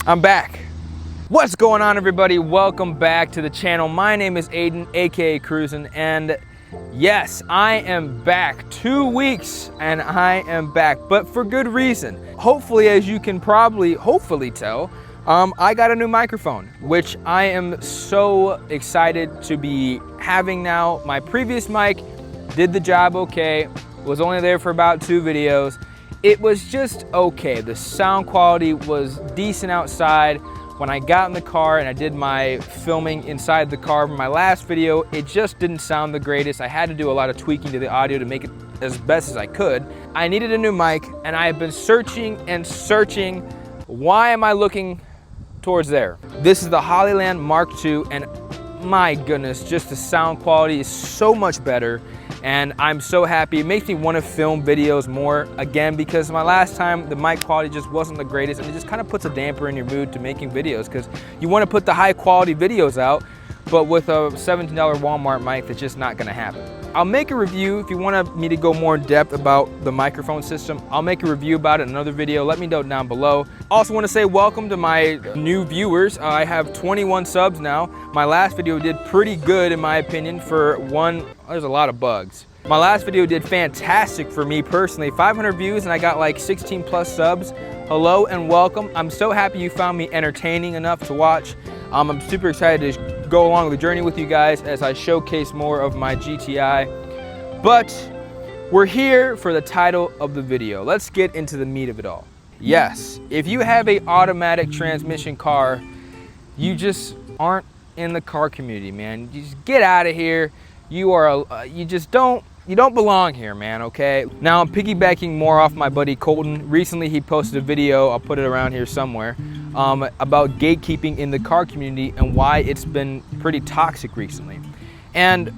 I'm back. What's going on, everybody? Welcome back to the channel. My name is Aiden, aka Cruisin', and yes, I am back. 2 weeks and I am back, but for good reason. Hopefully, as you can hopefully tell, I got a new microphone, which I am so excited to be having now. My previous mic did the job okay, was only there for about 2 videos. It was just okay. The sound quality was decent outside. When I got in the car and I did my filming inside the car for my last video, it just didn't sound the greatest. I had to do a lot of tweaking to the audio to make it as best as I could. I needed a new mic, and I have been searching and searching. Why am I looking towards there? This is the Hollyland Mark II, and my goodness, just the sound quality is so much better. And I'm so happy. It makes me want to film videos more again, because my last time the mic quality just wasn't the greatest, and it just kind of puts a damper in your mood to making videos, because you want to put the high quality videos out, but with a $17 Walmart mic, that's just not going to happen. I'll make a review if you want me to go more in depth about the microphone system. I'll make a review about it in another video. Let me know down below. Also want to say welcome to my new viewers. I have 21 subs now. My last video did pretty good in my opinion for one. There's a lot of bugs. My last video did fantastic for me personally. 500 views and I got like 16 plus subs. Hello and welcome. I'm so happy you found me entertaining enough to watch. I'm super excited to go along the journey with you guys as I showcase more of my GTI. But we're here for the title of the video. Let's get into the meat of it all. Yes, if you have an automatic transmission car, you just aren't in the car community, man. You just get out of here. You don't belong here, man, okay? Now I'm piggybacking more off my buddy Colton. Recently he posted a video, I'll put it around here somewhere, about gatekeeping in the car community and why it's been pretty toxic recently. And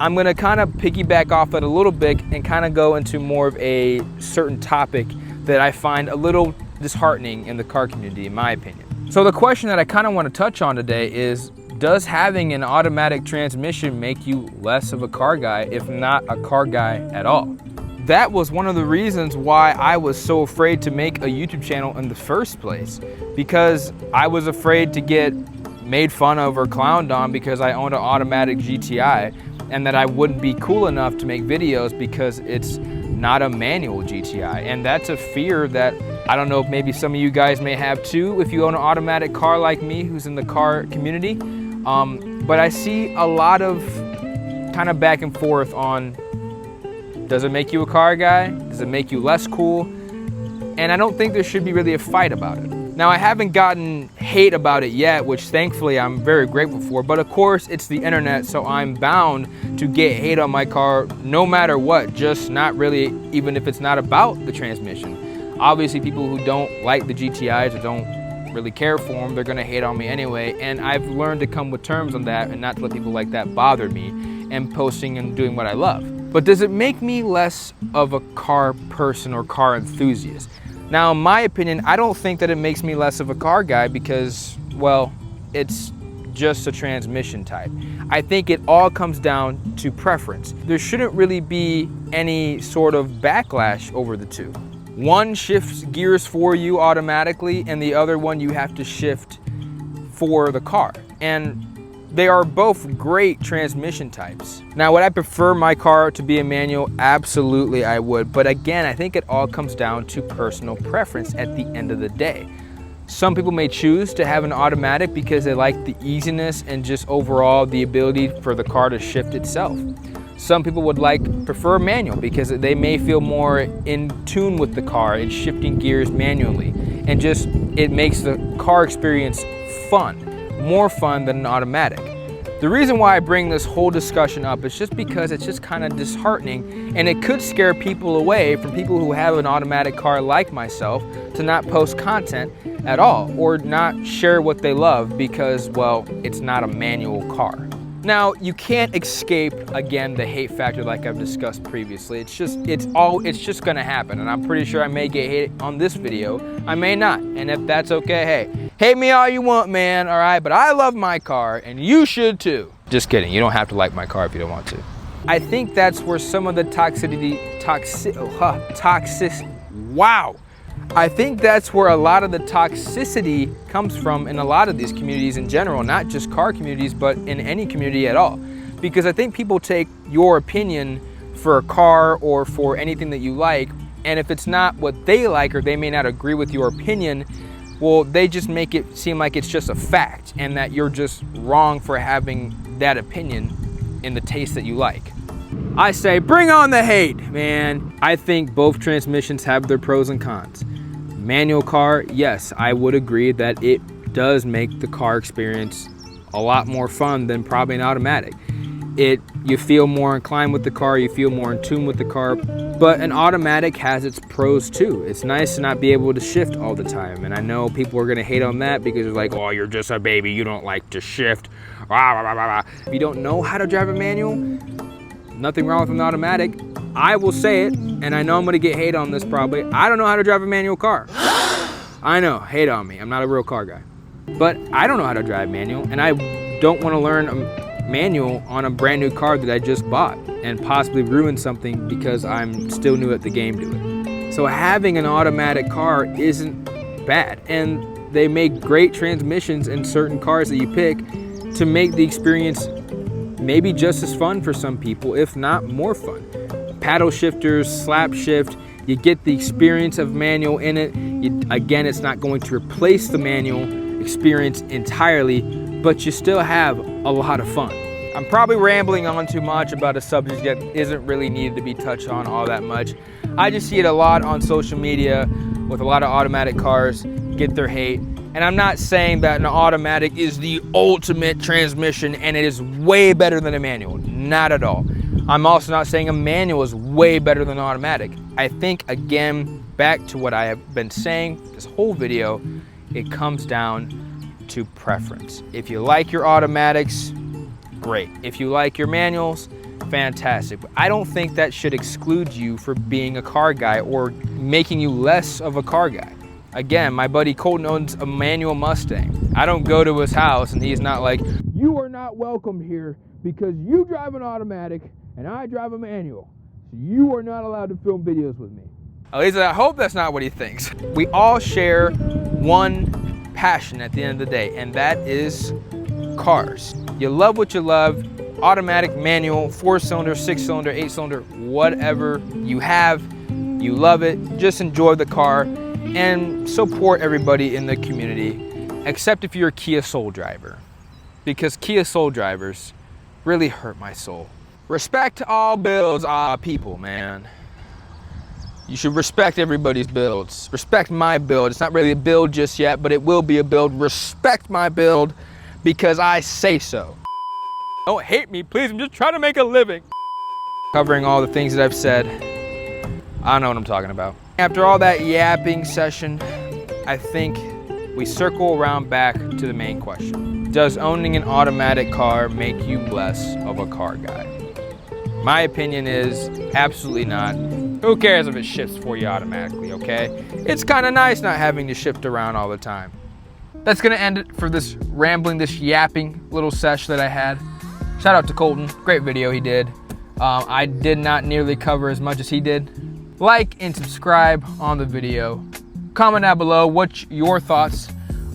I'm gonna kind of piggyback off that a little bit and kind of go into more of a certain topic that I find a little disheartening in the car community, in my opinion. So the question that I kind of want to touch on today is, does having an automatic transmission make you less of a car guy, if not a car guy at all? That was one of the reasons why I was so afraid to make a YouTube channel in the first place, because I was afraid to get made fun of or clowned on because I owned an automatic GTI, and that I wouldn't be cool enough to make videos because it's not a manual GTI. And that's a fear that I don't know if maybe some of you guys may have too if you own an automatic car like me who's in the car community. But I see a lot of kind of back and forth on, does it make you a car guy? Does it make you less cool? And I don't think there should be really a fight about it. Now, I haven't gotten hate about it yet, which thankfully I'm very grateful for, but of course it's the internet, so I'm bound to get hate on my car no matter what, just not really, even if it's not about the transmission. Obviously people who don't like the GTIs or don't really care for them, they're gonna hate on me anyway, and I've learned to come with terms on that and not to let people like that bother me and posting and doing what I love. But does it make me less of a car person or car enthusiast? Now, in my opinion, I don't think that it makes me less of a car guy because, well, it's just a transmission type. I think it all comes down to preference. There shouldn't really be any sort of backlash over the two. One shifts gears for you automatically, and the other one you have to shift for the car. And they are both great transmission types. Now, would I prefer my car to be a manual? Absolutely, I would. But again, I think it all comes down to personal preference at the end of the day. Some people may choose to have an automatic because they like the easiness and just overall the ability for the car to shift itself. Some people would prefer manual because they may feel more in tune with the car and shifting gears manually. And just, it makes the car experience fun. More fun than an automatic. The reason why I bring this whole discussion up is just because it's just kind of disheartening, and it could scare people away from people who have an automatic car like myself to not post content at all or not share what they love because, well, it's not a manual car. Now, you can't escape, again, the hate factor like I've discussed previously. It's just gonna happen, and I'm pretty sure I may get hate on this video. I may not, and if that's okay, hey, hate me all you want, man, all right? But I love my car, and you should too. Just kidding, you don't have to like my car if you don't want to. I think that's where some of the wow. I think that's where a lot of the toxicity comes from in a lot of these communities in general, not just car communities, but in any community at all. Because I think people take your opinion for a car or for anything that you like, and if it's not what they like or they may not agree with your opinion, well, they just make it seem like it's just a fact and that you're just wrong for having that opinion in the taste that you like. I say, bring on the hate, man. I think both transmissions have their pros and cons. Manual car, yes, I would agree that it does make the car experience a lot more fun than probably an automatic. You feel more inclined with the car, you feel more in tune with the car, but an automatic has its pros too. It's nice to not be able to shift all the time, and I know people are gonna hate on that because they're like, oh, you're just a baby, you don't like to shift. If you don't know how to drive a manual, nothing wrong with an automatic. I will say it, and I know I'm gonna get hate on this probably. I don't know how to drive a manual car. I know, hate on me, I'm not a real car guy. But I don't know how to drive manual, and I don't wanna learn a manual on a brand new car that I just bought and possibly ruin something because I'm still new at the game to it. So having an automatic car isn't bad, and they make great transmissions in certain cars that you pick to make the experience maybe just as fun for some people, if not more fun. Paddle shifters, slap shift, you get the experience of manual in it. Again, it's not going to replace the manual experience entirely, but you still have a lot of fun. I'm probably rambling on too much about a subject that isn't really needed to be touched on all that much. I just see it a lot on social media with a lot of automatic cars get their hate. And I'm not saying that an automatic is the ultimate transmission and it is way better than a manual, not at all. I'm also not saying a manual is way better than an automatic. I think, again, back to what I have been saying this whole video, it comes down to preference. If you like your automatics, great. If you like your manuals, fantastic. But I don't think that should exclude you for being a car guy or making you less of a car guy. Again, my buddy Colton owns a manual Mustang. I don't go to his house and he's not like, you are not welcome here because you drive an automatic and I drive a manual. So you are not allowed to film videos with me. At least I hope that's not what he thinks. We all share one passion at the end of the day, and that is cars. You love what you love, automatic, manual, 4-cylinder, 6-cylinder, 8-cylinder, whatever you have, you love it, just enjoy the car and support everybody in the community, except if you're a Kia Soul driver, because Kia Soul drivers really hurt my soul. Respect all builds, people, man. You should respect everybody's builds. Respect my build. It's not really a build just yet, but it will be a build. Respect my build because I say so. Don't hate me, please. I'm just trying to make a living. Covering all the things that I've said, I don't know what I'm talking about. After all that yapping session, I think we circle around back to the main question. Does owning an automatic car make you less of a car guy? My opinion is absolutely not. Who cares if it shifts for you automatically, okay? It's kind of nice not having to shift around all the time. That's gonna end it for this rambling, this yapping little sesh that I had. Shout out to Colton, great video he did. I did not nearly cover as much as he did. Like and subscribe on the video. Comment down below what's your thoughts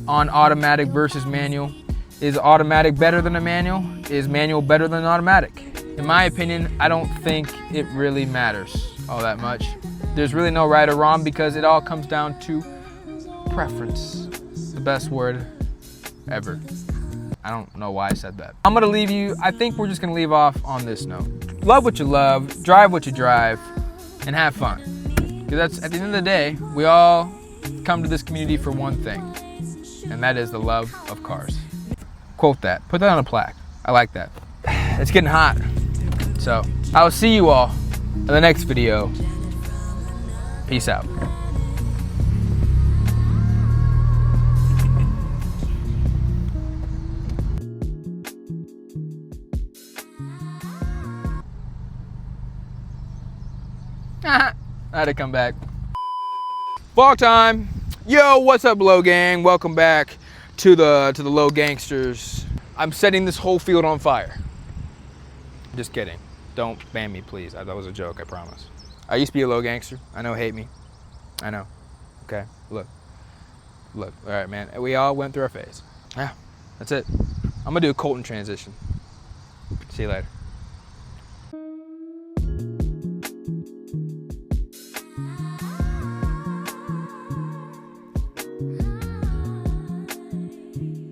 on automatic versus manual. Is automatic better than a manual? Is manual better than automatic? In my opinion, I don't think it really matters all that much. There's really no right or wrong because it all comes down to preference. The best word ever. I don't know why I said that. I'm gonna leave you, I think we're just gonna leave off on this note. Love what you love, drive what you drive, and have fun. Because that's, at the end of the day, we all come to this community for one thing, and that is the love of cars. Quote that, put that on a plaque. I like that. It's getting hot. So, I will see you all in the next video. Peace out. I had to come back. Vlog time. Yo, what's up, Low Gang? Welcome back to the Low Gangsters. I'm setting this whole field on fire. Just kidding. Don't ban me, please. That was a joke, I promise. I used to be a Low Gangster. I know, hate me. I know. Okay, look. All right, man. We all went through our phase. Yeah, that's it. I'm gonna do a Colton transition. See you later.